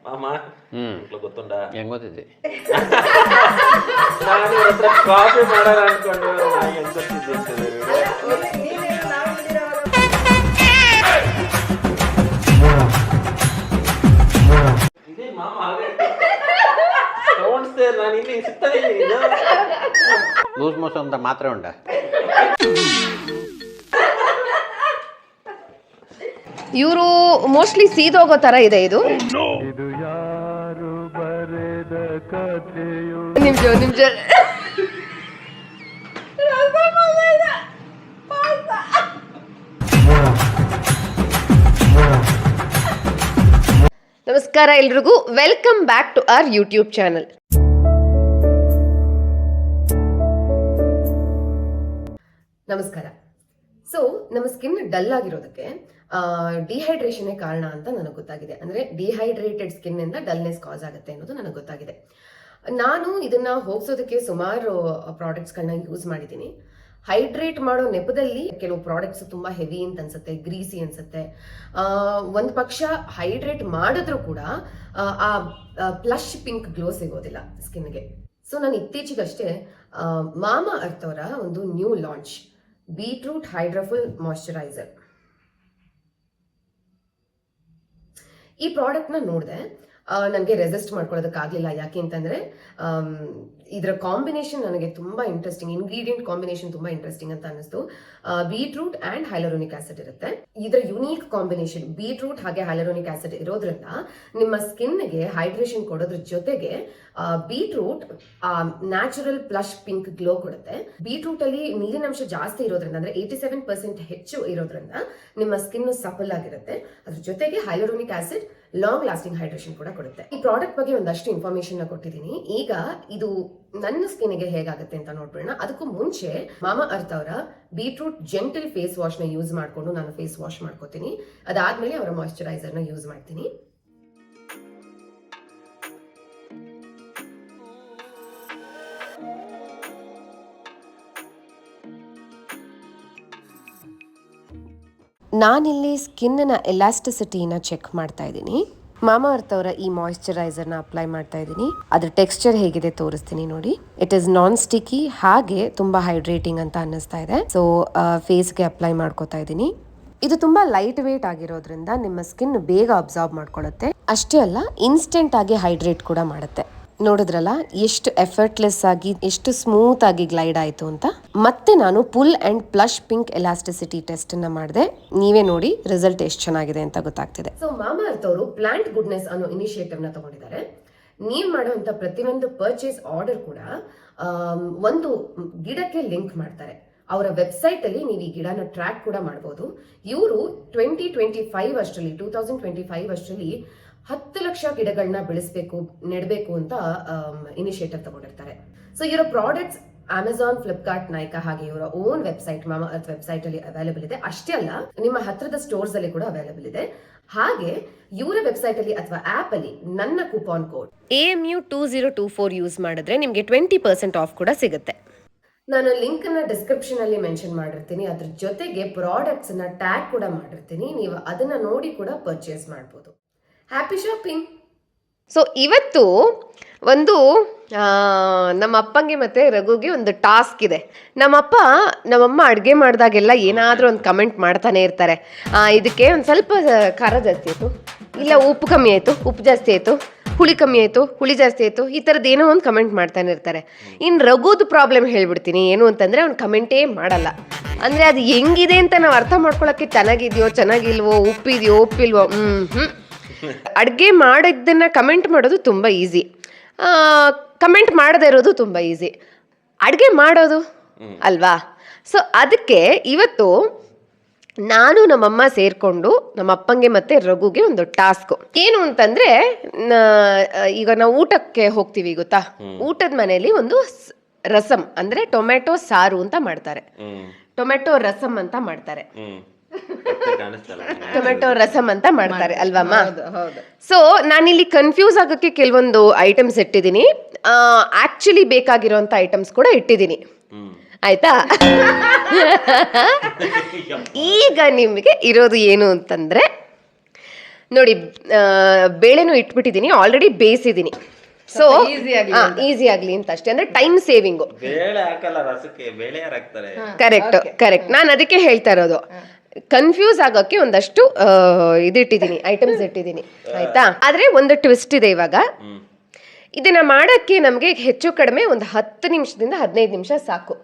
ಮಾಮ ಗೊತ್ತುಂಟಾ ಹೆಂಗ್ ಗೊತ್ತಿದ್ದೆ ನಾನು ಇವ್ರ ಹತ್ರ ಕಾಫಿ ಮಾಡೋಣ ಅನ್ಕೊಂಡು ಹೆಂಗ್ ಗೊತ್ತಿದ್ದೆ ಇದೇ ಮಾಮ ತಗೊಂಡ್ಸೆ ನಾನು ಇಲ್ಲಿ ಸಿಗ್ತಾನೆ ಇದು ಲೂಸ್ ಮೋಷನ್ ಅಂತ ಮಾತ್ರ ಉಂಟ. ಇವರು ಮೋಸ್ಟ್ಲಿ ಸೀದೋಗೋ ತರ ಇದೆ ಇದು. ನಿಮಿಷ ನಮಸ್ಕಾರ ಎಲ್ರಿಗೂ, welcome back to our YouTube channel. ನಮಸ್ಕಾರ. ಸೊ ನಮ್ಮ ಸ್ಕಿನ್ ಡಲ್ ಆಗಿರೋದಕ್ಕೆ ಡಿಹೈಡ್ರೇಷನ್ ಕಾರಣ ಅಂತ ನನಗೆ ಗೊತ್ತಾಗಿದೆ. ಅಂದ್ರೆ ಡಿಹೈಡ್ರೇಟೆಡ್ ಸ್ಕಿನ್ ಇಂದ ಡಲ್ನೆಸ್ ಕಾಸ್ ಆಗುತ್ತೆ ಅನ್ನೋದು ನನಗೆ ಗೊತ್ತಾಗಿದೆ. ನಾನು ಇದನ್ನ ಹೋಗ್ಸೋದಕ್ಕೆ ಸುಮಾರು ಪ್ರಾಡಕ್ಟ್ಸ್ಗಳನ್ನ ಯೂಸ್ ಮಾಡಿದ್ದೀನಿ. ಹೈಡ್ರೇಟ್ ಮಾಡೋ ನೆಪದಲ್ಲಿ ಕೆಲವು ಪ್ರಾಡಕ್ಟ್ಸ್ ತುಂಬಾ ಹೆವಿ ಅಂತ ಅನ್ಸುತ್ತೆ, ಗ್ರೀಸಿ ಅನ್ಸುತ್ತೆ. ಒಂದ್ ಪಕ್ಷ ಹೈಡ್ರೇಟ್ ಮಾಡಿದ್ರು ಕೂಡ ಆ ಪ್ಲಶ್ ಪಿಂಕ್ ಗ್ಲೋ ಸಿಗೋದಿಲ್ಲ ಸ್ಕಿನ್ಗೆ. ಸೊ ನಾನು ಇತ್ತೀಚೆಗಷ್ಟೇ ಮಾಮಾ ಅರ್ತ್ ಅವರ ಒಂದು ನ್ಯೂ ಲಾಂಚ್ ಬೀಟ್ರೂಟ್ ಹೈಡ್ರಾಫುಲ್ ಮಾಯಿಶ್ಚರೈಸರ್, ಈ ಪ್ರಾಡಕ್ಟ್ ನ ನೋಡಿದೆ. ನನಗೆ ರೆಸಿಸ್ಟ್ ಮಾಡ್ಕೊಳ್ಳೋದಕ್ಕಾಗಲಿಲ್ಲ. ಯಾಕೆ ಅಂತಂದ್ರೆ ಇದರ ಕಾಂಬಿನೇಷನ್ ನನಗೆ ತುಂಬಾ ಇಂಟ್ರೆಸ್ಟಿಂಗ್, ಇಂಗ್ರೀಡಿಯೆಂಟ್ ಕಾಂಬಿನೇಷನ್ ತುಂಬಾ ಇಂಟ್ರೆಸ್ಟಿಂಗ್ ಅಂತ ಅನ್ನಿಸ್ತು. ಬೀಟ್ರೂಟ್ ಅಂಡ್ ಹೈಲರೋನಿಕ್ ಆಸಿಡ್ ಇರುತ್ತೆ. ಇದರ ಯುನೀಕ್ ಕಾಂಬಿನೇಷನ್ ಬೀಟ್ರೂಟ್ ಹಾಗೆ ಹೈಲರೋನಿಕ್ ಆಸಿಡ್ ಇರೋದ್ರಿಂದ ನಿಮ್ಮ ಸ್ಕಿನ್ಗೆ ಹೈಡ್ರೇಷನ್ ಕೊಡೋದ್ರ ಜೊತೆಗೆ ಬೀಟ್ರೂಟ್ ನ್ಯಾಚುರಲ್ ಪ್ಲಶ್ ಪಿಂಕ್ ಗ್ಲೋ ಕೊಡುತ್ತೆ. ಬೀಟ್ರೂಟ್ ಅಲ್ಲಿ ನೀರಿನಂಶ ಜಾಸ್ತಿ ಇರೋದ್ರಿಂದ, ಅಂದ್ರೆ 87% ಹೆಚ್ಚು ಇರೋದ್ರಿಂದ ನಿಮ್ಮ ಸ್ಕಿನ್ ಸಪಲ್ ಆಗಿರುತ್ತೆ. ಅದ್ರ ಜೊತೆಗೆ ಹೈಲರೋನಿಕ್ ಆಸಿಡ್ ಲಾಂಗ್ ಲಾಸ್ಟಿಂಗ್ ಹೈಡ್ರೇಷನ್ ಕೂಡ ಕೊಡುತ್ತೆ. ಈ ಪ್ರಾಡಕ್ಟ್ ಬಗ್ಗೆ ಒಂದಷ್ಟು ಇನ್ಫಾರ್ಮೇಶನ್ ಕೊಟ್ಟಿದ್ದೀನಿ. ಈಗ ಇದು ನನ್ನ ಸ್ಕಿನ್ಗೆ ಹೇಗಾಗುತ್ತೆ ಅಂತ ನೋಡ್ಬಿಡೋಣ. ಅದಕ್ಕೂ ಮುಂಚೆ ಮಾಮಾ ಅರ್ತ್ ಅವರ ಬೀಟ್ರೂಟ್ ಜೆಂಟಲ್ ಫೇಸ್ ವಾಶ್ ನ ಯೂಸ್ ಮಾಡ್ಕೊಂಡು ನಾನು ಫೇಸ್ ವಾಶ್ ಮಾಡ್ಕೋತೀನಿ. ಅದಾದ್ಮೇಲೆ ಅವರ ಮಾಯಿಶ್ಚರೈಸರ್ ನ ಯೂಸ್ ಮಾಡ್ತೀನಿ. ನಾನಿಲ್ಲಿ ಸ್ಕಿನ್ನ ಎಲಾಸ್ಟಿಸಿಟಿನ ಚೆಕ್ ಮಾಡ್ತಾ ಇದ್ದೀನಿ. ಮಾಮಾ ಅರ್ತ್ ಅವರ ಈ ಮಾಯಿಶ್ಚರೈಸರ್ನ ಅಪ್ಲೈ ಮಾಡ್ತಾ ಇದ್ದೀನಿ. ಅದ್ರ ಟೆಕ್ಸ್ಚರ್ ಹೇಗಿದೆ ತೋರಿಸ್ತೀನಿ ನೋಡಿ. ಇಟ್ ಇಸ್ ನಾನ್ ಸ್ಟಿಕ್ಕಿ, ಹಾಗೆ ತುಂಬಾ ಹೈಡ್ರೇಟಿಂಗ್ ಅಂತ ಅನ್ನಿಸ್ತಾ ಇದೆ. ಸೊ ಫೇಸ್ಗೆ ಅಪ್ಲೈ ಮಾಡ್ಕೋತಾ ಇದ್ದೀನಿ. ಇದು ತುಂಬಾ ಲೈಟ್ ವೇಟ್ ಆಗಿರೋದ್ರಿಂದ ನಿಮ್ಮ ಸ್ಕಿನ್ ಬೇಗ ಅಬ್ಸಾರ್ಬ್ ಮಾಡ್ಕೊಳ್ಳುತ್ತೆ. ಅಷ್ಟೇ ಅಲ್ಲ, ಇನ್ಸ್ಟೆಂಟ್ ಆಗಿ ಹೈಡ್ರೇಟ್ ಕೂಡ ಮಾಡುತ್ತೆ. ನೋಡಿದ್ರಲ್ಲ ಎಷ್ಟು ಎಫರ್ಟ್ಲೆಸ್ ಆಗಿ, ಎಷ್ಟು ಸ್ಮೂತ್ ಆಗಿ ಗ್ಲೈಡ್ ಆಯ್ತು ಅಂತ. ಮತ್ತೆ ನಾನು pull and plush pink elasticity test ಅನ್ನ ಮಾಡಿದೆ. ನೀವೇ ನೋಡಿ ರಿಸಲ್ಟ್ ಎಷ್ಟು ಚೆನ್ನಾಗಿದೆ ಅಂತ ಗೊತ್ತಾಗ್ತಿದೆ. ಸೊ ಮಾಮಾ ಅರ್ತ್ ಅವರು ಪ್ಲಾಂಟ್ ಗುಡ್ನೆಸ್ ಅನ್ನೋ ಇನಿಷಿಯೇಟಿವ್ ನ ತಗೊಂಡಿದ್ದಾರೆ. ನೀವ್ ಮಾಡುವಂತ ಪ್ರತಿಯೊಂದು ಪರ್ಚೇಸ್ ಆರ್ಡರ್ ಕೂಡ ಒಂದು ಗಿಡಕ್ಕೆ ಲಿಂಕ್ ಮಾಡ್ತಾರೆ. ಅವರ ವೆಬ್ಸೈಟ್ ಅಲ್ಲಿ ನೀವು ಈ ಗಿಡನ ಟ್ರ್ಯಾಕ್ ಕೂಡ ಮಾಡಬಹುದು. ಇವರು 2025 ಅಷ್ಟರಲ್ಲಿ 10 ಲಕ್ಷ ಗಿಡಗಳನ್ನ ಬೆಳೆಸಬೇಕು, ನೆಡಬೇಕು ಅಂತ ಇನಿಷಿಯೇಟಿವ್ ತಗೊಂಡಿರ್ತಾರೆ. ಸೊ ಇವರ ಪ್ರಾಡಕ್ಟ್ಸ್ ಅಮೆಝಾನ್, ಫ್ಲಿಪ್ಕಾರ್ಟ್, ನೈಕಾ ಹಾಗೆ ಇವರ ಓನ್ ವೆಬ್ಸೈಟ್ ಮಾಮಾ ಅರ್ತ್ ವೆಬ್ಸೈಟ್ ಅಲ್ಲಿ ಅವೈಲೇಬಲ್ ಇದೆ. ಅಷ್ಟೇ ಅಲ್ಲ, ನಿಮ್ಮ ಹತ್ರದ ಸ್ಟೋರ್ಸ್ ಅಲ್ಲಿ ಕೂಡ ಅವೈಲೇಬಲ್ ಇದೆ. ಹಾಗೆ ಇವರ ವೆಬ್ಸೈಟ್ ಅಲ್ಲಿ ಅಥವಾ ಆಪ್ ಅಲ್ಲಿ ನನ್ನ ಕೂಪಾನ್ ಕೋಡ್ AMU2024 ಯೂಸ್ ಮಾಡಿದ್ರೆ ನಿಮ್ಗೆ 20% ಆಫ್ ಕೂಡ ಸಿಗುತ್ತೆ. ನಾನು ಲಿಂಕ್ ಅನ್ನ ಡಿಸ್ಕ್ರಿಪ್ಷನ್ ಅಲ್ಲಿ ಮೆನ್ಷನ್ ಮಾಡಿರ್ತೀನಿ. ಅದ್ರ ಜೊತೆಗೆ ಪ್ರಾಡಕ್ಟ್ಸ್ ನ ಟ್ಯಾಗ್ ಕೂಡ ಮಾಡಿರ್ತೀನಿ. ನೀವು ಅದನ್ನ ನೋಡಿ ಕೂಡ ಪರ್ಚೇಸ್ ಮಾಡಬಹುದು. Happy shopping. ಸೊ ಇವತ್ತು ಒಂದು ನಮ್ಮ ಅಪ್ಪಂಗೆ ಮತ್ತೆ ರಘುಗೆ ಒಂದು ಟಾಸ್ಕ್ ಇದೆ. ನಮ್ಮಮ್ಮ ಅಡುಗೆ ಮಾಡಿದಾಗೆಲ್ಲ ಏನಾದರೂ ಒಂದು ಕಮೆಂಟ್ ಮಾಡ್ತಾನೆ ಇರ್ತಾರೆ. ಇದಕ್ಕೆ ಒಂದು ಸ್ವಲ್ಪ ಖಾರ ಜಾಸ್ತಿ ಆಯಿತು, ಇಲ್ಲ ಉಪ್ಪು ಕಮ್ಮಿ ಆಯಿತು, ಉಪ್ಪು ಜಾಸ್ತಿ ಆಯಿತು, ಹುಳಿ ಕಮ್ಮಿ ಆಯಿತು, ಹುಳಿ ಜಾಸ್ತಿ ಆಯಿತು, ಈ ಥರದ್ದು ಏನೋ ಒಂದು ಕಮೆಂಟ್ ಮಾಡ್ತಾನೆ ಇರ್ತಾರೆ. ಇನ್ನು ರಘುದು ಪ್ರಾಬ್ಲಮ್ ಹೇಳ್ಬಿಡ್ತೀನಿ. ಏನು ಅಂತಂದರೆ ಅವ್ನು ಕಮೆಂಟೇ ಮಾಡಲ್ಲ. ಅಂದರೆ ಅದು ಹೆಂಗಿದೆ ಅಂತ ನಾವು ಅರ್ಥ ಮಾಡ್ಕೊಳ್ಳೋಕ್ಕೆ ಚೆನ್ನಾಗಿದೆಯೋ ಚೆನ್ನಾಗಿಲ್ವೋ, ಉಪ್ಪಿದೆಯೋ ಉಪ್ಪಿಲ್ವೋ, ಅಡುಗೆ ಮಾಡಿದ್ದನ್ನು ಕಮೆಂಟ್ ಮಾಡೋದು ತುಂಬ ಈಸಿ, ಕಮೆಂಟ್ ಮಾಡದೇ ಇರೋದು ತುಂಬ ಈಸಿ, ಅಡುಗೆ ಮಾಡೋದು ಅಲ್ವಾ? ಸೊ ಅದಕ್ಕೆ ಇವತ್ತು ನಾನು ನಮ್ಮಮ್ಮ ಸೇರಿಕೊಂಡು ನಮ್ಮ ಅಪ್ಪಂಗೆ ಮತ್ತು ರಘುಗೆ ಒಂದು ಟಾಸ್ಕು ಏನು ಅಂತಂದರೆ, ಈಗ ನಾವು ಊಟಕ್ಕೆ ಹೋಗ್ತೀವಿ ಗೊತ್ತಾ, ಊಟದ ಮನೆಯಲ್ಲಿ ಒಂದು ರಸಮ್ ಅಂದರೆ ಟೊಮೆಟೊ ಸಾರು ಅಂತ ಮಾಡ್ತಾರೆ, ಟೊಮೆಟೊ ರಸಮ್ ಅಂತ ಮಾಡ್ತಾರೆ, ಟೊಮೆಟೊ ರಸಮ್ ಅಂತ ಮಾಡ್ತಾರೆ ಅಲ್ವಮ್ಮ? ಸೊ ನಾನಿಲ್ಲಿ ಕನ್ಫ್ಯೂಸ್ ಆಗಕ್ಕೆ ಕೆಲವೊಂದು ಐಟಮ್ಸ್ ಇಟ್ಟಿದ್ದೀನಿ. ಆಕ್ಚುಲಿ ಬೇಕಾಗಿರೋಂಥ ಐಟಮ್ಸ್ ಕೂಡ ಇಟ್ಟಿದ್ದೀನಿ. ಆಯ್ತಾ? ಈಗ ನಿಮಗೆ ಇರೋದು ಏನು ಅಂತಂದ್ರೆ, ನೋಡಿ ಬೇಳೆನೂ ಇಟ್ಬಿಟ್ಟಿದ್ದೀನಿ, ಆಲ್ರೆಡಿ ಬೇಯಿಸಿದ್ದೀನಿ. ಸೊ ಈಸಿ ಆಗ್ಲಿ ಅಂತ ಅಷ್ಟೇ, ಅಂದ್ರೆ ಟೈಮ್ ಸೇವಿಂಗು. ಬೇಳೆ ಹಾಕಲ್ಲ ರಸಕ್ಕೆ, ಬೇಳೆ ಯಾರು ಹಾಕ್ತಾರೆ? ಕರೆಕ್ಟ್ ನಾನು ಅದಕ್ಕೆ ಹೇಳ್ತಾ ಇರೋದು. ಕನ್ಫ್ಯೂಸ್ ಆಗೋಕ್ಕೆ ಒಂದಷ್ಟು ಇದಿಟ್ಟಿದ್ದೀನಿ, ಐಟಮ್ಸ್ ಇಟ್ಟಿದ್ದೀನಿ ಆಯ್ತಾ. ಆದ್ರೆ ಒಂದು ಟ್ವಿಸ್ಟ್ ಇದೆ ಇವಾಗ. ಇದನ್ನ ಮಾಡಕ್ಕೆ ನಮ್ಗೆ ಹೆಚ್ಚು ಕಡಿಮೆ ಒಂದು 10 ನಿಮಿಷದಿಂದ 15 ನಿಮಿಷ ಸಾಕು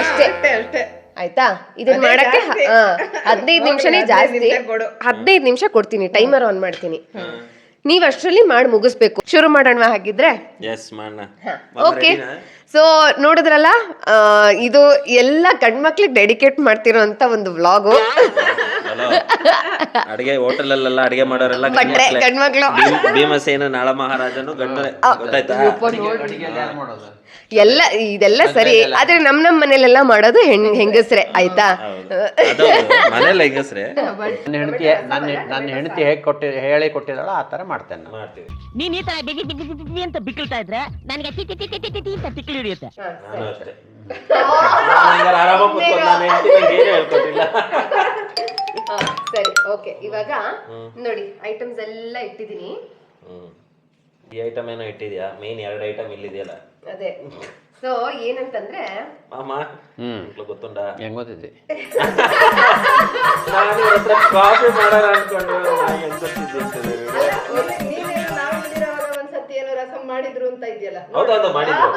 ಅಷ್ಟೇ ಆಯ್ತಾ. ಇದನ್ನ ಮಾಡಕ್ಕೆ 15 ನಿಮಿಷನೇ ಜಾಸ್ತಿ. 15 ನಿಮಿಷ ಕೊಡ್ತೀನಿ, ಟೈಮರ್ ಆನ್ ಮಾಡ್ತೀನಿ. ನೀವ್ ಅಷ್ಟರಲ್ಲಿ ಮಾಡಿ ಮುಗಿಸ್ಬೇಕು. ಶುರು ಮಾಡೋಣ ಹಾಗಿದ್ರೆ? ಓಕೆ. ಸೊ ನೋಡಿದ್ರಲ್ಲ, ಇದು ಎಲ್ಲ ಗಂಡ್ಮಕ್ಳಿಗೆ ಡೆಡಿಕೇಟ್ ಮಾಡ್ತಿರೋ ಅಂತ ಒಂದು ವ್ಲಾಗು. ಅಡಿಗೆ ಹೋಟೆಲ್ ಅಡಿಗೆ ಮಾಡೋರೆಲ್ಲ ಗಂಡ್ಮಕ್ಳು. ಭೀಮಸೇನ ನಾಳ ಮಹಾರಾಜನು ಗಂಡ, ಗೊತ್ತಾಯ್ತಾ? ಎಲ್ಲ ಇದೆಲ್ಲ ಸರಿ, ಆದ್ರೆ ನಮ್ ಮನೇಲೆಲ್ಲ ಮಾಡೋದು ಹೆಂಗಸ್ರೆ ಆಯ್ತಾ. ಮನೇಲಿ ಹೆಂಗಸ್ರೆ. ನನ್ನ ಹೆಂಡತಿ ಹೇಳಿ ಕೊಟ್ಟಿದ್ದಾಳ ಆ ತರ ಮಾಡ್ತೇನೆ ಮಾಡ್ತೀವಿ. ನೀನ್ ಈ ತರ ಬಿಗಿ ಬಿಗಿ ಬಿಗಿ ಅಂತ ಬಿಕ್ಕಳ್ತಾ ಇದ್ರೆ ನನಗೆ ತಿಕ್ಕಿ ಹಿಡಿಯುತ್ತೆ. ನಾನು ಅಷ್ಟೇ ಆರಾಮ ಕೂತ್ಕೊಂಡು ನಾನು ಹೆಂಡತಿ ಏನು ಹೇಳ್ಕೊಟ್ಟಿಲ್ಲ. ಸರಿ, ಓಕೆ. ಇವಾಗ ನೋಡಿ ಐಟಮ್ಸ್ ಎಲ್ಲ ಇಟ್ಟಿದ್ದೀನಿ. ಈ ಐಟಮ್ ಏನೋ ಇಟ್ಟಿದ್ಯಾ? ಮೇನ್ 2 ಐಟಮ್ ಇಲ್ಲಿದೆಯಲ್ಲ, ಅದೇ. ಸೊ ಏನಂತಂದ್ರೆ ಮಾಮ ಗೊತ್ತುಂಡ ಹೆಂಗ್ ಗೊತ್ತಿದೆ? ನಾನು ಕಾಫಿ ಮಾಡೋಣ ಅನ್ಕೊಂಡು ಒಂದ್ಸತಿ ಏನೋ ರಸಂ ಮಾಡಿದ್ರು ಅಂತ ಇದೆಯಲ್ಲ. ಹೌದೌದು ಮಾಡಿದ್ರು.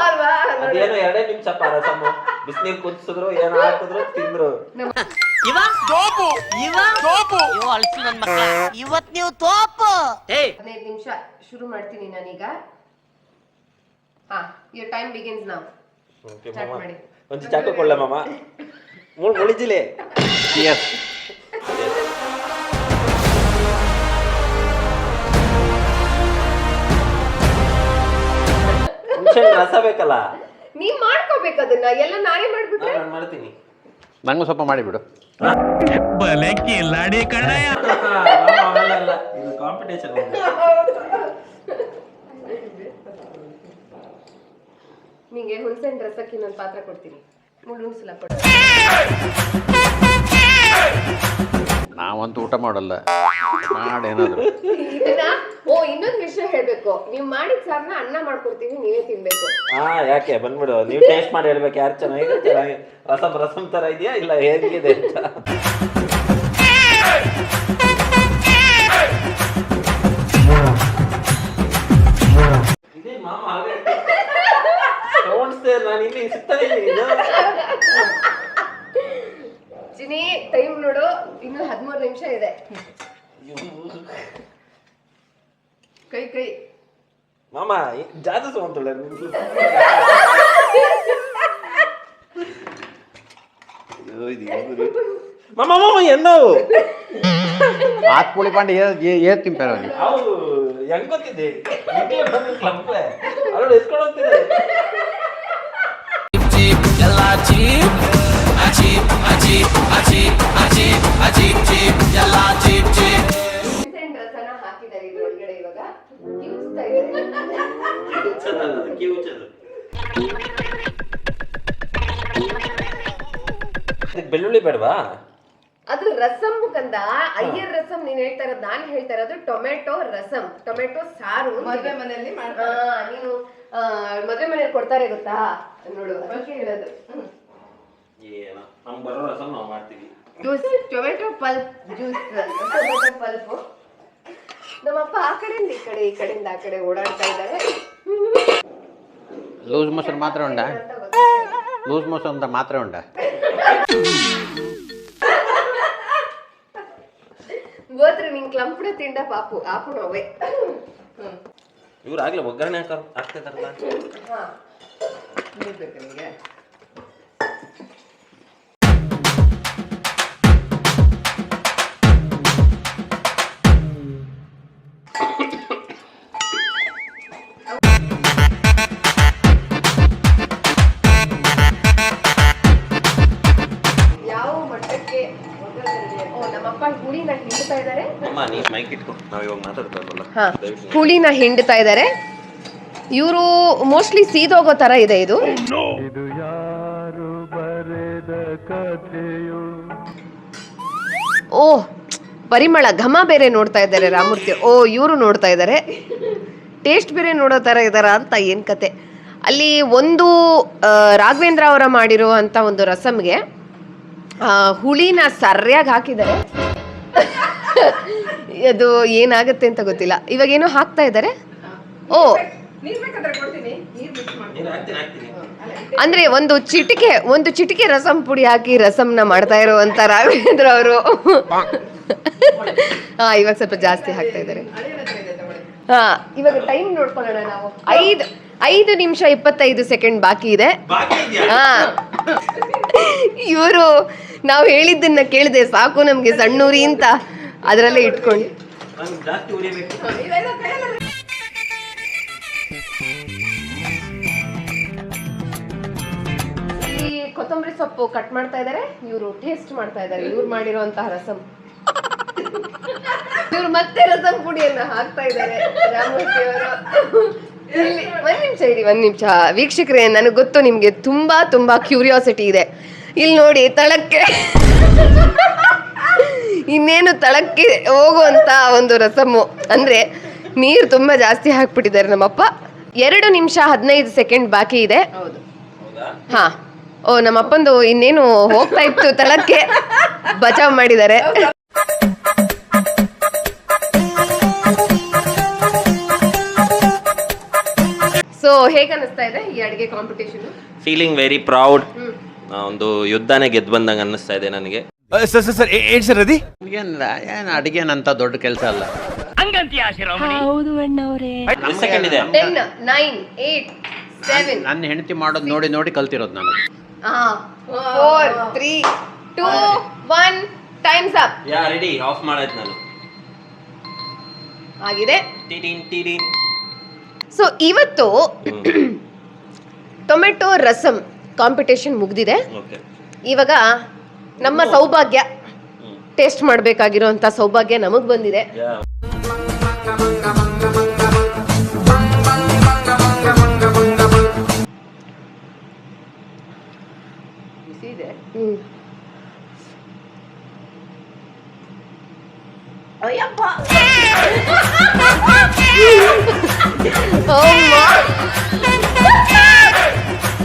ಅದೇನೋ 2 ನಿಮಿಷ ರಸಮ್ ಬಿಸಿನೀರು ಕುದಿಸಿದ್ರು, ಏನೋ ಹಾಕಿದ್ರು, ತಿಂದ್ರು. ಇವತ್ ನೀವು ತೋಪು. 15 ನಿಮಿಷ ಶುರು ಮಾಡ್ತೀನಿ ನಾನೀಗ. your time begins now. Start ಮಾಡಿ. ಒಂದು ಚಾಕು ಕೊಳ್ಳ ಮಾಮ, ಮುಳಿಜಿಲೆ. Yes. ರಸ ಬೇಕಲ್ಲ, ನೀವ್ ಮಾಡ್ಕೋಬೇಕು ಅದನ್ನ. ಎಲ್ಲ ನಾನೇ ಮಾಡ್ಬಿಟ್ರೆ ನಾನು ಮಾಡ್ತೀನಿ. ನಂಗೂ ಸ್ವಲ್ಪ ಮಾಡಿಬಿಡು. ಇದು ಕಾಂಪಿಟೇಷನ್. ನಿಂಗೆ ಹುಣಸೆಹಣ್ಣು ರಸಕ್ಕೆ ಇನ್ನೊಂದು ಪಾತ್ರ ಕೊಡ್ತೀನಿ. ಮುಳ್ಳುಣ್ಸಲ ಕೊಡು. ನಾವಂತೂ ಊಟ ಮಾಡಲ್ಲ, ಮಾಡೇನಾದ್ರು. ಇನ್ನೊಂದು ವಿಷಯ ಹೇಳ್ಬೇಕು. ನೀವ್ ಮಾಡಿದ ಸಾರ್ನ ಅನ್ನ ಮಾಡ್ಕೊಡ್ತೀವಿ, ನೀವೇ ತಿನ್ಬೇಕು. ಯಾಕೆ ಬಂದ್ಬಿಡು, ನೀವು ಟೇಸ್ಟ್ ಮಾಡಿ ಹೇಳ್ಬೇಕು ಯಾರು ಚೆನ್ನಾಗಿದೆ. ರಸಂ ತರ ಇದೆಯಾ ಇಲ್ಲ ಹೇಗಿದೆ ಅಂತ. ನಾನು ಇಲ್ಲಿ ಸಿಗ್ತಾನೆ ಚಿನಿ, ಟೈಮ್ ನೋಡು, ಇನ್ನು 13 ನಿಮಿಷ ಇದೆ. ಕೈ ಮಾಮ ಜಾದು ಸೋಂತಳೆ ಮಾಮ ಮಾಮ ಎನ್ನೋ ಆತ್ಪುಳಿ ಪಾಂಡೆ ಏನ್ ತಿಂಪಾರ ಹೌದು. ಹೆಂಗ್ ಗೊತ್ತಿದೆ ಅಲ್ಲ ಎತ್ಕೊಂಡು ಹೋಗ್ತಿದೆ. ಹಾಕಿದ್ದಾರೆ ಇದ್ರ ಒಳಗಡೆ. ಇವಾಗ ಬೆಳ್ಳುಳ್ಳಿ ಬೇಡವಾ? ಅದು ರಸಂ ಕಂದ, ಅಯ್ಯರ್ ರಸಂ. ನೀನ್ ಹೇಳ್ತಾ ಇರೋದು, ನಾನು ಹೇಳ್ತಾ ಇರೋದು ಟೊಮೆಟೊ ರಸಂ, ಟೊಮೆಟೊ ಸಾರು. ಮದುವೆ ಮನೆಯಲ್ಲಿ ನೀನು ಮದುವೆ ಮನೆಯಲ್ಲಿ ಕೊಡ್ತಾರೆ ಗೊತ್ತಾ, ನೋಡು ಅದಕ್ಕೆ ಹೇಳೋದು. ಏನೋ ನಮ್ಗೆ ಬರೋ ರಸಂ ನಾವು ಮಾಡ್ತೀವಿ. Juice, tomato pulp juice, tomato pulp. ನಮ್ಮಪ್ಪ ಆ ಕಡೆಯಿಂದ ಈ ಕಡೆಯಿಂದ ಆ ಕಡೆ ಓಡಾಡ್ತಾ ಇದ್ದಾರೆ. ಲೂಸ್ ಮೋಷನ್ ಮಾತ್ರ ಉಂಡ? ಲೂಸ್ ಮೋಷನ್ ಅಂತ ಮಾತ್ರ ಉಂಡ? ಗೋತ್ರ ನಿಂಗೆ ಕ್ಲಂಪುಡ ತಿಂಡ ಪಾಪು ಆಪು ನೋವೆ. ಇವ್ರು ಆಗ್ಲೇ ಒಗ್ಗರಣೆ ಹಾಕ್ತಿದಾರಲ್ಲ. ಬೇಕು ನಿಮಗೆ. ಯಾವ ಮಟ್ಟಕ್ಕೆ ನಮ್ಮಪ್ಪ ಹುಳಿನ ಹಿಂಡ್ತಾ ಇದ್ದಾರೆ. ಹುಳಿನ ಹಿಂಡ್ತಾ ಇದ್ದಾರೆ. ಇವರು ಮೋಸ್ಟ್ಲಿ ಸೀದೋಗೋ ತರ ಇದೆ ಇದು. ಓಹ್ ಪರಿಮಳ ಘಮ ಬೇರೆ ನೋಡ್ತಾ ಇದ್ದಾರೆ ರಾಮೂರ್ತಿ. ಓ ಇವರು ನೋಡ್ತಾ ಇದ್ದಾರೆ, ಟೇಸ್ಟ್ ಬೇರೆ ನೋಡೋ ಥರ ಇದ್ದಾರಾ ಅಂತ ಏನು ಕತೆ. ಅಲ್ಲಿ ಒಂದು ರಾಘವೇಂದ್ರ ಅವರ ಮಾಡಿರುವಂಥ ಒಂದು ರಸಮ್ಗೆ ಹುಳಿನ ಸರಿಯಾಗಿ ಹಾಕಿದ್ದಾರೆ. ಅದು ಏನಾಗುತ್ತೆ ಅಂತ ಗೊತ್ತಿಲ್ಲ. ಇವಾಗ ಏನೋ ಹಾಕ್ತಾ ಇದ್ದಾರೆ. ಓ ಅಂದ್ರೆ ಒಂದು ಚಿಟಿಕೆ ರಸಂ ಪುಡಿ ಹಾಕಿ ರಸಂನ ಮಾಡ್ತಾ ಇರುವಂತ ರಾಘವೇಂದ್ರ ಅವರು. ಇವಾಗ ಸ್ವಲ್ಪ ಜಾಸ್ತಿ ಹಾಕ್ತಾ ಇದ್ದಾರೆ. ಇವಾಗ ಟೈಮ್ ನೋಡ್ಕೊಳ್ಳೋಣ ನಾವು. 5 ನಿಮಿಷ 25 ಸೆಕೆಂಡ್ ಬಾಕಿ ಇದೆ. ಇವರು ನಾವು ಹೇಳಿದ್ದನ್ನ ಕೇಳಿದೆ, ಸಾಕು ನಮ್ಗೆ ಸಣ್ಣೂರಿ ಅಂತ ಅದರಲ್ಲೇ ಇಟ್ಕೊಂಡು. ಇಲ್ಲಿ ಕೊತ್ತಂಬರಿ ಸೊಪ್ಪು ಕಟ್ ಮಾಡ್ತಾ ಇದ್ದಾರೆ, ಇವರು ಟೇಸ್ಟ್ ಮಾಡ್ತಾ ಇದ್ದಾರೆ ಇವ್ರು ಮಾಡಿರುವಂತಹ ರಸಂ. ಇವ್ರು ಮತ್ತೆ ರಸಂ ಪುಡಿಯನ್ನ ಹಾಕ್ತಾ ಇದ್ದಾರೆ ರಾಮೂರ್ತಿ ಅವರು. ಒಂದ್ ನಿಮಿಷ ವೀಕ್ಷಕರೇ, ನನಗೆ ಗೊತ್ತು ನಿಮ್ಗೆ ತುಂಬಾ ತುಂಬಾ ಕ್ಯೂರಿಯಾಸಿಟಿ ಇದೆ. ಇಲ್ಲಿ ನೋಡಿ ತಳಕ್ಕೆ ಇನ್ನೇನು ತಳಕ್ಕೆ ಹೋಗುವಂತ ಒಂದು ರಸಮ್ಮು, ಅಂದ್ರೆ ನೀರು ತುಂಬಾ ಜಾಸ್ತಿ ಹಾಕ್ಬಿಟ್ಟಿದ್ದಾರೆ ನಮ್ಮಪ್ಪ. 2 ನಿಮಿಷ 15 ಸೆಕೆಂಡ್ ಬಾಕಿ ಇದೆ. ಹಾ, ಓ ನಮ್ಮಪ್ಪಂದು ಇನ್ನೇನು ಹೋಗ್ತಾ ಇತ್ತು ತಳಕ್ಕೆ, ಬಚಾವ್ ಮಾಡಿದ್ದಾರೆ. ಸೊ ಹೇಗೆ ಅನಿಸ್ತಾ ಇದೆ ಈ ಅಡಿಗೆ ಕಾಂಪಿಟೇಷನ್? Feeling very proud. ಒಂದು ಯುದ್ಧನೇ ಗೆದ್ದು ಬಂದಂಗೆ ಅನ್ನಿಸ್ತಾ ಇದೆ ನನಗೆ. ಸರ್ ಏನ್ ಸರ್ ಅದಿ ಏನು ಅಡಿಗೆನಂತ ದೊಡ್ಡ ಕೆಲಸ ಅಲ್ಲ. ಹೌದು ಅಣ್ಣವ್ರೆ. ಸೆಕೆಂಡ್ ಇದೆ. 10 9 8 7 ನನ್ನ ಹೆಂಡತಿ ಮಾಡೋದು ನೋಡಿ ಕಲ್ತಿರೋದು ನಾನು. 4 3 2 1 times up. Yeah ready, off ಮಾಡಾಯ್ತು ನಾನು. ಆಗಿದೆ. ಟಿಡಿನ್. ಸೊ ಇವತ್ತು ಟೊಮೆಟೊ ರಸಂ ಕಾಂಪಿಟೇಷನ್ ಮುಗ್ದಿದೆ. ಓಕೆ, ಇವಾಗ ನಮ್ಮ ಸೌಭಾಗ್ಯ ಟೇಸ್ಟ್ ಮಾಡಬೇಕಾಗಿರುವಂತ ಸೌಭಾಗ್ಯ ನಮಗ್ ಬಂದಿದೆ. ಬಿಸಿ ಇದೆ. ಅಯ್ಯಪ್ಪ,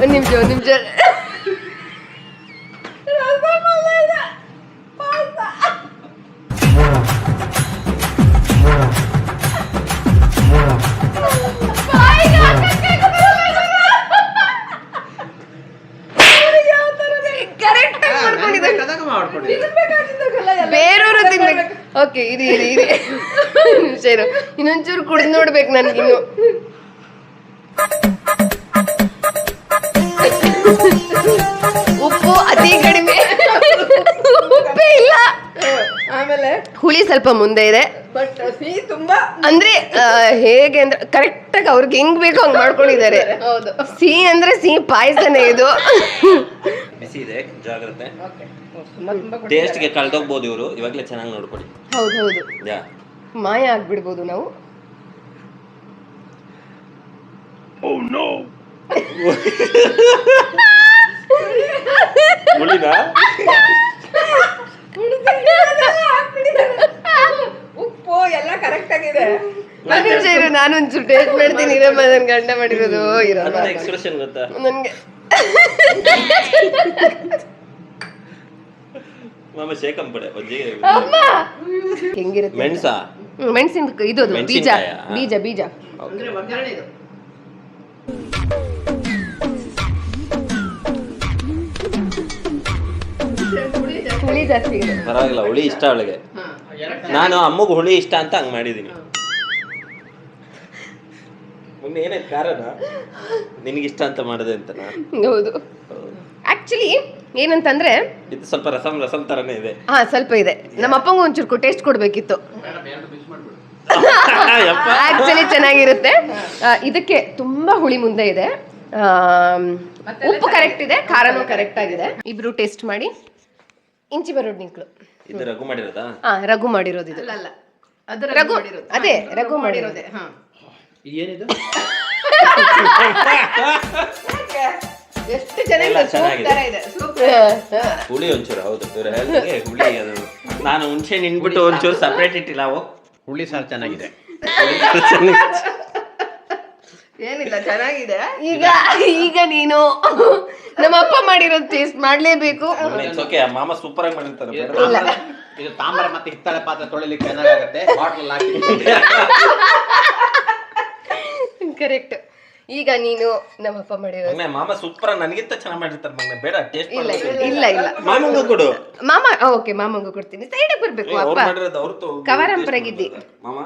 ಒಂದ್ ನಿಮಿಷ ಬೇರೆಯವರು ತಿನ್ಬೇಕು. ಓಕೆ, ಇರಿ ನಿಮಿಷ ಇರು, ಇನ್ನೊಂಚೂರು ಕುಡಿದು ನೋಡ್ಬೇಕು ನನ್ಗಿನ್ನು. ಉಪ್ಪು ಅತಿ ಕಡಿಮೆ, ಉಪ್ಪೇ ಇಲ್ಲ. ಆಮೇಲೆ ಹುಳಿ ಸ್ವಲ್ಪ ಮುಂದೆ ಇದೆ, ಬಟ್ ಸಿಹಿ ತುಂಬಾ. ಅಂದ್ರೆ ಹೇಗೆ ಅಂದ್ರೆ ಕರೆಕ್ಟ್ ಆಗಿ ಅವ್ರಿಗೆ ಹೆಂಗ್ ಬೇಕೋ ಹಂಗ್ ಮಾಡ್ಕೊಂಡಿದ್ದಾರೆ. ಹೌದು, ಸಿಹಿ ಅಂದ್ರೆ ಸಿಹಿ ಪಾಯಸನೇ ಇದು. ಬಿಸಿ ಇದೆ, ಜಾಗ್ರತೆ. ಟೇಸ್ಟ್ಗೆ ಕಳ್ದೋಗ್ಬೋದು ಇವರು, ಇವಾಗಲೇ ಚೆನ್ನಾಗಿ ನೋಡ್ಕೊಳ್ಳಿ. ಹೌದು, ಮಾಯ ಆಗ್ಬಿಡ್ಬೋದು ನಾವು. ಉಪ್ಪು ಎಲ್ಲ ಕರೆಕ್ಟ್ ಆಗಿದೆ. ನಾನೊಂಚೂರು ಟೇಸ್ಟ್ ಮಾಡ್ತೀನಿ. ಇರಮ್ಮ, ನನ್ ಗಂಡ ಮಾಡಿರೋದು ಇರಮ್ಮ. ಎಕ್ಸ್ಪ್ರೆಷನ್ ಗೊತ್ತಾ ನನ್ಗೆ? ಮಾಮ ಶೇಕಂಪಡೆ ಹೆಂಗಿರುತ್ತೆ? ಮೆಣಸಾ? ಮೆಣಸಿನ ಇದು ಬೀಜ. ಹುಳಿ ಜಾಸ್ತಿ ಇದೆ. ಪರವಾಗಿಲ್ಲ, ಹುಳಿ ಇಷ್ಟ ಅವಳಿಗೆ. ನಾನು ಅಮ್ಮಗೂ ಹುಳಿ ಇಷ್ಟ ಅಂತ ಹಂಗ್ ಮಾಡಿದೀನಿ. ಮುಂದೆ ಏನಾಯ್ತು ಕಾರಣ? ನಿನಗಿಷ್ಟ ಅಂತ ಮಾಡಿದೆ ಅಂತ. ಹೌದು, ಆಕ್ಚುಲಿ ಏನಂತಂದ್ರೆ ಇದು ಸ್ವಲ್ಪ ರಸಂ ತರನೇ ಇದೆ. ಸ್ವಲ್ಪ ಇದೆ. ನಮ್ಮ ಅಪ್ಪಂಗೂ ಒಂಚೂರು ಟೇಸ್ಟ್ ಕೊಡ್ಬೇಕಿತ್ತು. ಆಕ್ಚುಲಿ ಚೆನ್ನಾಗಿರುತ್ತೆ. ಇದಕ್ಕೆ ತುಂಬಾ ಹುಳಿ ಮುಂದೆ ಇದೆ, ಉಪ್ಪು ಕರೆಕ್ಟ್ ಇದೆ, ಖಾರನೂ ಕರೆಕ್ಟ್ ಆಗಿದೆ. ಇಬ್ರು ಟೇಸ್ಟ್ ಮಾಡಿ. ಇಂಚಿ ಬರೋಡ್ ನಿಂಕ್ಳು. ಇದು ರಘು ಮಾಡಿರೋದಾ? ರಘು ಮಾಡಿರೋದು ಇದು. ರಘು ಮಾಡಿರೋದೆ. ಏನಿದು? ಎಷ್ಟು ಚೆನ್ನಾಗಿದೆ. ಹುಳಿ ಒಂಚೂರು, ಹೌದು, ಹುಳಿ ಅದು ನಾನು ಹುಣಸೆ ನಿನ್ಬಿಟ್ಟು ಒಂಚೂರು ಸಪ್ರೇಟ್ ಇಟ್ಟಿಲ್ಲ ಅವು. ಹುಳಿ ಸಾರು ಚೆನ್ನಾಗಿದೆ. ಏನಿಲ್ಲ ಚೆನ್ನಾಗಿದೆ. ಈಗ ನೀನು ನಮ್ಮಪ್ಪ ಮಾಡಿರೋದು ಟೇಸ್ಟ್ ಮಾಡ್ಲೇಬೇಕು. ಓಕೆ ಮಾಮ ಸೂಪರ್ ಆಗಿ ಮಾಡಿರ್ತಾರೆ. ಇದು ತಾಮ್ರ ಮತ್ತೆ ಹಿತ್ತಾಳೆ ಪಾತ್ರೆ ತೊಳಿಲಿಕ್ಕೆ ಚೆನ್ನಾಗುತ್ತೆ. ಬಾಟ್ಲ್ ಹಾಕಿ ಕರೆಕ್ಟ್. ಈಗ ನೀನು ನಮ್ಮಪ್ಪ ಮಾಡಿರೋದು. ಮಾಮ ಸೂಪರ್ ನನಗಿಂತ ಚೆನ್ನಾಗಿ ಮಾಡಿರ್ತಾರೆ ಮಗನೇ. ಬೇಡ ಟೇಸ್ಟ್ ಇಲ್ಲ ಮಾಮಂಗೂ ಕೊಡು. ಮಾಮ ಓಕೆ ಮಾಮಂಗೂ ಕೊಡ್ತೀನಿ. ಸೈಡಿಗೆ ಬರ್ಬೇಕು ಅವ್ರು ಅಪ್ಪ. ಮಾಡಿರೋದು ಅವ್ರದ್ದು ಕವರಂಪರಾಗಿದ್ದಿ ಮಾಮ.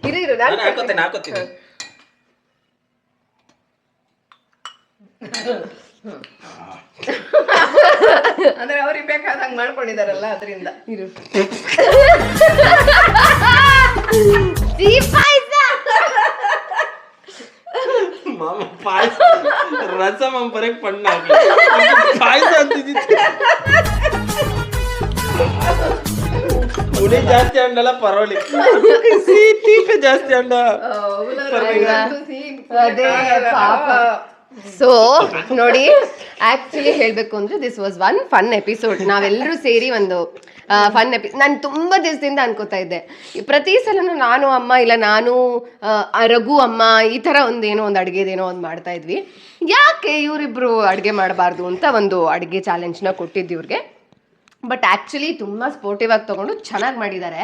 ಇರು ನಾನು ಹಾಕೋತೀನಿ. ಅಂದ್ರೆ ಅವ್ರಿಗೆ ಬೇಕಾದಂಗ್ ಮಾಡ್ಕೊಂಡಿದಾರಲ್ಲ ಅದರಿಂದ. ಇರು. ಪಾಯಸ ಮಾಮ ಪಾಯಸ ರಸಮ ಬರಕ್ ಪಣ್ಣ ಪಾಯಸ ಅಂತಿದ್ದಿತ್ತು. ಹುಳಿ ಜಾಸ್ತಿ ಅಂಡಲ್ಲ ಪರವಳಿ, ಸಿಹಿ ಜಾಸ್ತಿ ಅಂಡ. ಅದೇ ಪಾಪ. ಸೊ ನೋಡಿ, ಆಕ್ಚುಲಿ ಹೇಳ್ಬೇಕು ಅಂದ್ರೆ this was one fun episode. ನಾವೆಲ್ಲರೂ ಸೇರಿ ಒಂದು ಫನ್ ನಾನು ತುಂಬಾ ದಿವಸದಿಂದ ಅನ್ಕೋತಾ ಇದ್ದೆ, ಪ್ರತಿ ಸಲನೂ ನಾನು ಅಮ್ಮ ಇಲ್ಲ ನಾನು ರಘು ಅಮ್ಮ ಈ ತರ ಒಂದೇನೋ ಒಂದು ಅಡುಗೆದೇನೋ ಒಂದು ಮಾಡ್ತಾ ಇದ್ವಿ. ಯಾಕೆ ಇವರಿಬ್ರು ಅಡುಗೆ ಮಾಡಬಾರ್ದು ಅಂತ ಒಂದು ಅಡುಗೆ ಚಾಲೆಂಜ್ನ ಕೊಟ್ಟಿದ್ದು ಇವ್ರಿಗೆ. ಬಟ್ ಆಕ್ಚುಲಿ ತುಂಬಾ ಸ್ಪೋರ್ಟಿವ್ ಆಗಿ ತಗೊಂಡು ಚೆನ್ನಾಗಿ ಮಾಡಿದ್ದಾರೆ.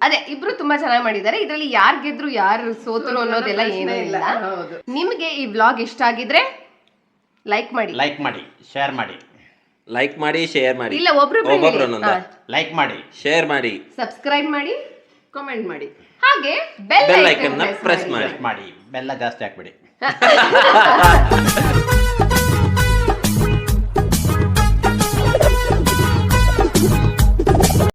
ಅದೇ ಇಬ್ರು ತುಂಬಾ ಚೆನ್ನಾಗಿ ಮಾಡಿದ್ದಾರೆ. ಇದರಲ್ಲಿ ಯಾರು ಗೆದ್ರು ಯಾರು ಸೋತರು ಅನ್ನೋದೆಲ್ಲ ಏನೂ ಇಲ್ಲ. ನಿಮ್ಗೆ ಈ ವ್ಲಾಗ್ ಇಷ್ಟ ಆಗಿದ್ರೆ ಲೈಕ್ ಮಾಡಿ, ಶೇರ್ ಮಾಡಿ, ಇಲ್ಲ ಒಬ್ರು ಲೈಕ್ ಮಾಡಿ, ಶೇರ್ ಮಾಡಿ, ಸಬ್ಸ್ಕ್ರೈಬ್ ಮಾಡಿ, ಕಾಮೆಂಟ್ ಮಾಡಿ, ಹಾಗೆ ಬೆಲ್ ಐಕನ್ ಪ್ರೆಸ್ ಮಾಡಿ. ಬೆಲ್ಲ ಜಾಸ್ತಿ ಹಾಕ್ಬಿಡಿ.